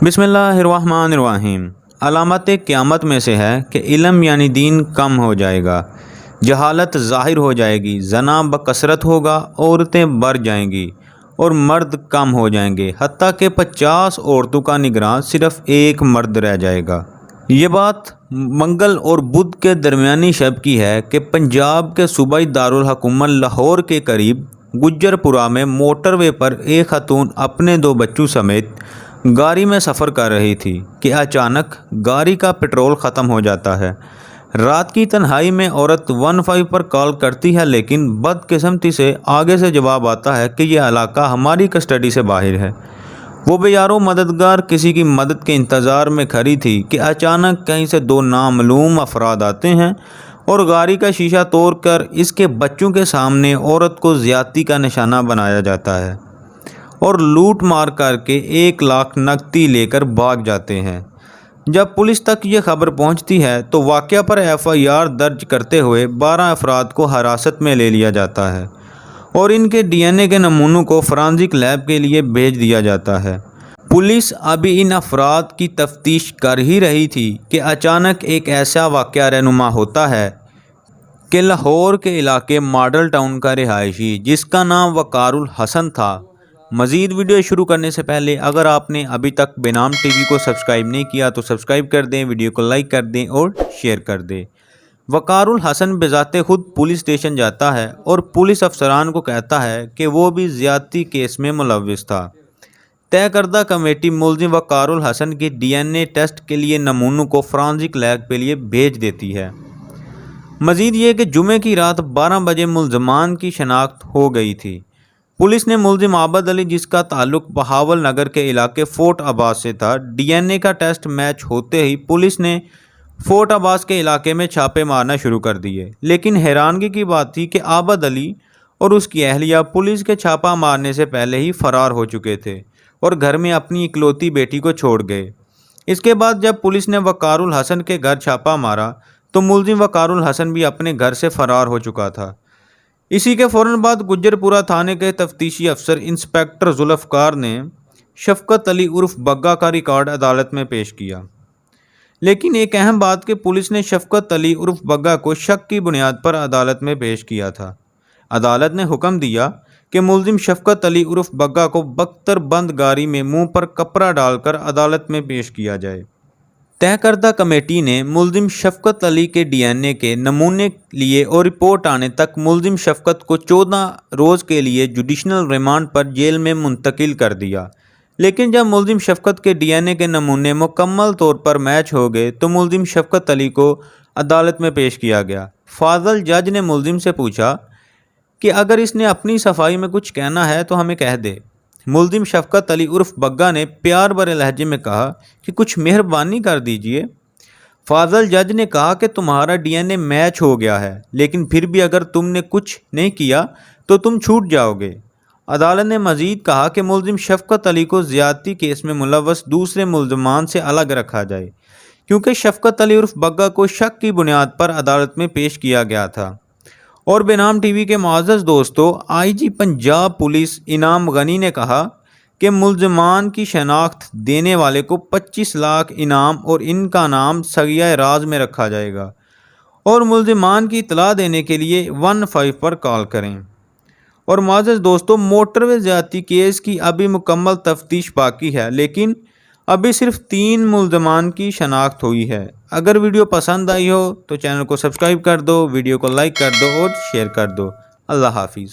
بسم اللہ الرحمن الرحیم۔ علامت قیامت میں سے ہے کہ علم یعنی دین کم ہو جائے گا، جہالت ظاہر ہو جائے گی، زنا بکثرت ہوگا، عورتیں بڑھ جائیں گی اور مرد کم ہو جائیں گے، حتیٰ کہ 50 عورتوں کا نگراں صرف ایک مرد رہ جائے گا۔ یہ بات منگل اور بدھ کے درمیانی شب کی ہے کہ پنجاب کے صوبائی دارالحکومت لاہور کے قریب گجر پورہ میں موٹر وے پر ایک خاتون اپنے 2 بچوں سمیت گاڑی میں سفر کر رہی تھی کہ اچانک گاڑی کا پیٹرول ختم ہو جاتا ہے۔ رات کی تنہائی میں عورت 15 پر کال کرتی ہے، لیکن بدقسمتی سے آگے سے جواب آتا ہے کہ یہ علاقہ ہماری کسٹڈی سے باہر ہے۔ وہ بیچاروں مددگار کسی کی مدد کے انتظار میں کھڑی تھی کہ اچانک کہیں سے 2 نامعلوم افراد آتے ہیں اور گاڑی کا شیشہ توڑ کر اس کے بچوں کے سامنے عورت کو زیادتی کا نشانہ بنایا جاتا ہے اور لوٹ مار کر کے 1 لاکھ نقدی لے کر بھاگ جاتے ہیں۔ جب پولیس تک یہ خبر پہنچتی ہے تو واقعہ پر FIR درج کرتے ہوئے 12 افراد کو حراست میں لے لیا جاتا ہے اور ان کے DNA کے نمونوں کو فورینسک لیب کے لیے بھیج دیا جاتا ہے۔ پولیس ابھی ان افراد کی تفتیش کر ہی رہی تھی کہ اچانک ایک ایسا واقعہ رہنما ہوتا ہے کہ لاہور کے علاقے ماڈل ٹاؤن کا رہائشی جس کا نام وقار الحسن تھا۔ مزید ویڈیو شروع کرنے سے پہلے اگر آپ نے ابھی تک بے نام ٹی وی کو سبسکرائب نہیں کیا تو سبسکرائب کر دیں، ویڈیو کو لائک کر دیں اور شیئر کر دیں۔ وقار الحسن بذات خود پولیس اسٹیشن جاتا ہے اور پولیس افسران کو کہتا ہے کہ وہ بھی زیادتی کیس میں ملوث تھا۔ طے کردہ کمیٹی ملزم وقار الحسن کے DNA ٹیسٹ کے لیے نمونوں کو فورینسک لیب کے لیے بھیج دیتی ہے۔ مزید یہ کہ جمعے کی رات 12 بجے ملزمان کی شناخت ہو گئی تھی۔ پولیس نے ملزم عابد علی، جس کا تعلق بہاول نگر کے علاقے فورٹ عباس سے تھا، DNA کا ٹیسٹ میچ ہوتے ہی پولیس نے فورٹ عباس کے علاقے میں چھاپے مارنا شروع کر دیے۔ لیکن حیرانگی کی بات تھی کہ عابد علی اور اس کی اہلیہ پولیس کے چھاپا مارنے سے پہلے ہی فرار ہو چکے تھے اور گھر میں اپنی اکلوتی بیٹی کو چھوڑ گئے۔ اس کے بعد جب پولیس نے وقار الحسن کے گھر چھاپا مارا تو ملزم وقار الحسن بھی اپنے گھر سے فرار ہو چکا تھا۔ اسی کے فوراً بعد گجر پورہ تھانے کے تفتیشی افسر انسپکٹر ذوالفقار نے شفقت علی عرف بگا کا ریکارڈ عدالت میں پیش کیا۔ لیکن ایک اہم بات کہ پولیس نے شفقت علی عرف بگا کو شک کی بنیاد پر عدالت میں پیش کیا تھا۔ عدالت نے حکم دیا کہ ملزم شفقت علی عرف بگا کو بختر بند گاڑی میں منہ پر کپڑا ڈال کر عدالت میں پیش کیا جائے۔ طے کردہ کمیٹی نے ملزم شفقت علی کے DNA کے نمونے لیے اور رپورٹ آنے تک ملزم شفقت کو 14 روز کے لیے جوڈیشنل ریمانڈ پر جیل میں منتقل کر دیا۔ لیکن جب ملزم شفقت کے DNA کے نمونے مکمل طور پر میچ ہو گئے تو ملزم شفقت علی کو عدالت میں پیش کیا گیا۔ فاضل جج نے ملزم سے پوچھا کہ اگر اس نے اپنی صفائی میں کچھ کہنا ہے تو ہمیں کہہ دے۔ ملزم شفقت علی عرف بگا نے پیار بھرے لہجے میں کہا کہ کچھ مہربانی کر دیجئے۔ فاضل جج نے کہا کہ تمہارا DNA میچ ہو گیا ہے، لیکن پھر بھی اگر تم نے کچھ نہیں کیا تو تم چھوٹ جاؤ گے۔ عدالت نے مزید کہا کہ ملزم شفقت علی کو زیادتی کیس میں ملوث دوسرے ملزمان سے الگ رکھا جائے، کیونکہ شفقت علی عرف بگا کو شک کی بنیاد پر عدالت میں پیش کیا گیا تھا۔ اور بے نام ٹی وی کے معزز دوستو، IG پنجاب پولیس انعام غنی نے کہا کہ ملزمان کی شناخت دینے والے کو 25 لاکھ انعام اور ان کا نام سگیہ راز میں رکھا جائے گا، اور ملزمان کی اطلاع دینے کے لیے 15 پر کال کریں۔ اور معزز دوستو، موٹر وے زیادتی کیس کی ابھی مکمل تفتیش باقی ہے، لیکن ابھی صرف 3 ملزمان کی شناخت ہوئی ہے۔ اگر ویڈیو پسند آئی ہو تو چینل کو سبسکرائب کر دو، ویڈیو کو لائک کر دو اور شیئر کر دو۔ اللہ حافظ۔